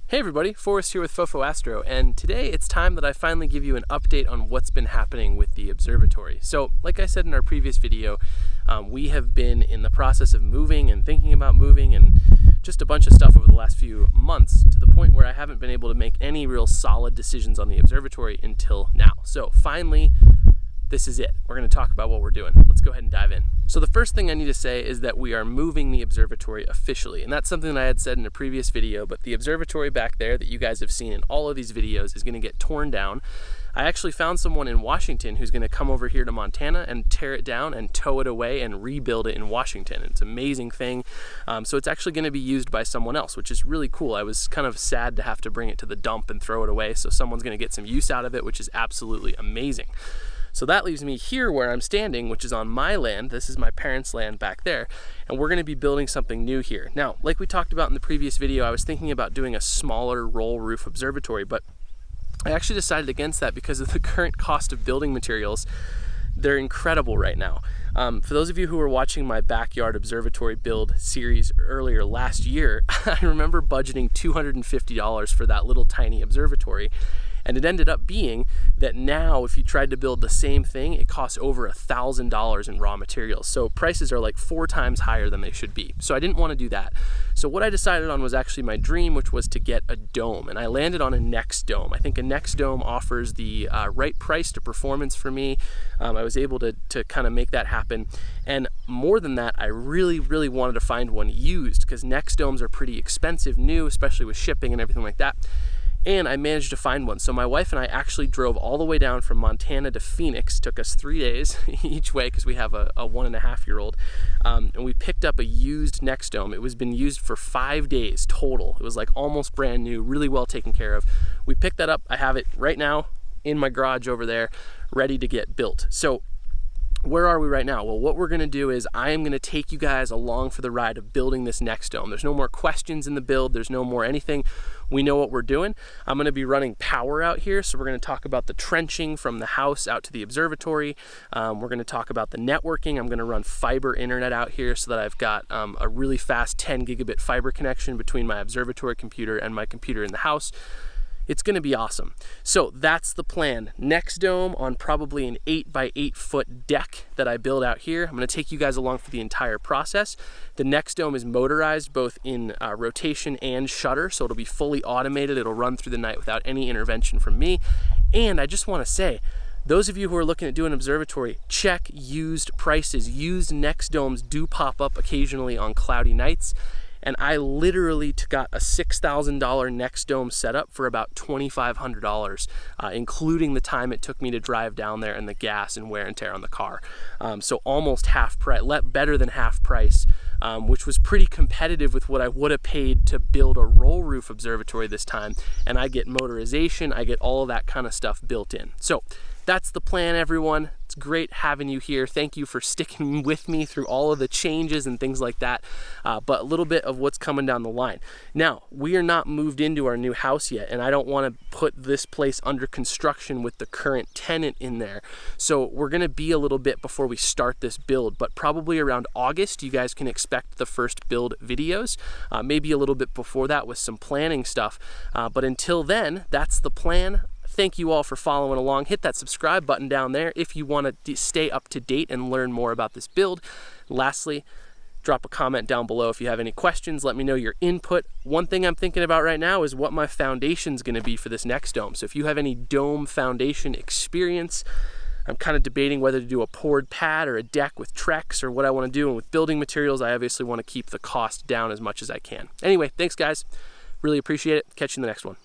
Hey everybody, Forrest here with Fofo Astro, and today it's time that I finally give you an update on what's been happening with the observatory. So, like I said in our previous video, we have been in the process of moving and thinking about moving and just a bunch of stuff over the last few months to the point where I haven't been able to make any real solid decisions on the observatory until now. So finally, this is it. We're going to talk about what we're doing. Let's go ahead and dive in. So the first thing I need to say is that we are moving the observatory officially, and that's something that I had said in a previous video, but the observatory back there that you guys have seen in all of these videos is going to get torn down. I actually found someone in Washington who's going to come over here to Montana and tear it down and tow it away and rebuild it in Washington. It's an amazing thing. So it's actually going to be used by someone else, which is really cool. I was kind of sad to have to bring it to the dump and throw it away, so someone's going to get some use out of it, which is absolutely amazing. So that leaves me here where I'm standing, which is on my land. This is my parents' land back there, and we're going to be building something new here. Now, like we talked about in the previous video, I was thinking about doing a smaller roll roof observatory, but I actually decided against that because of the current cost of building materials. They're incredible right now. For those of you who were watching my backyard observatory build series earlier last year, I remember budgeting $250 for that little tiny observatory. And it ended up being that now if you tried to build the same thing, it costs over $1,000 in raw materials. So prices are like 4 times higher than they should be. So I didn't want to do that. So what I decided on was actually my dream, which was to get a dome. And I landed on a NexDome. I think a NexDome offers the right price to performance for me. I was able to kind of make that happen. And more than that, I really wanted to find one used because NexDomes are pretty expensive new, especially with shipping and everything like that. And I managed to find one. So my wife and I actually drove all the way down from Montana to Phoenix. Took us 3 days each way because we have a 1.5-year-old. And we picked up a used NexDome. It was been used for 5 days total. It was like almost brand new, really well taken care of. We picked that up. I have it right now in my garage over there, ready to get built. So where are we right now? Well, what we're going to do is I am going to take you guys along for the ride of building this NexDome. There's no more questions in the build. There's no more anything. We know what we're doing. I'm going to be running power out here, so we're going to talk about the trenching from the house out to the observatory. We're going to talk about the networking. I'm going to run fiber internet out here so that I've got a really fast 10 gigabit fiber connection between my observatory computer and my computer in the house. It's going to be awesome. So that's the plan. NexDome on probably an 8 by 8 foot deck that I build out here. I'm going to take you guys along for the entire process. The NexDome is motorized both in rotation and shutter, so it'll be fully automated. It'll run through the night without any intervention from me. And I just want to say, those of you who are looking at doing an observatory, check used prices. Used NexDomes do pop up occasionally on cloudy nights. And I literally got a $6,000 NexDome setup for about $2,500, including the time it took me to drive down there and the gas and wear and tear on the car. So almost half price, better than half price, which was pretty competitive with what I would have paid to build a roll roof observatory this time. And I get motorization, I get all of that kind of stuff built in. So that's the plan, everyone. It's great having you here. Thank you for sticking with me through all of the changes and things like that. But a little bit of what's coming down the line. Now, we are not moved into our new house yet, and I don't want to put this place under construction with the current tenant in there. So we're going to be a little bit before we start this build, but probably around August, you guys can expect the first build videos. Maybe a little bit before that with some planning stuff. But until then, that's the plan. Thank you all for following along. Hit that subscribe button down there if you want to stay up to date and learn more about this build. Lastly, drop a comment down below if you have any questions. Let me know your input. One thing I'm thinking about right now is what my foundation's going to be for this NexDome. So if you have any dome foundation experience, I'm kind of debating whether to do a poured pad or a deck with Trex or what I want to do. And with building materials, I obviously want to keep the cost down as much as I can. Anyway, thanks guys. Really appreciate it. Catch you in the next one.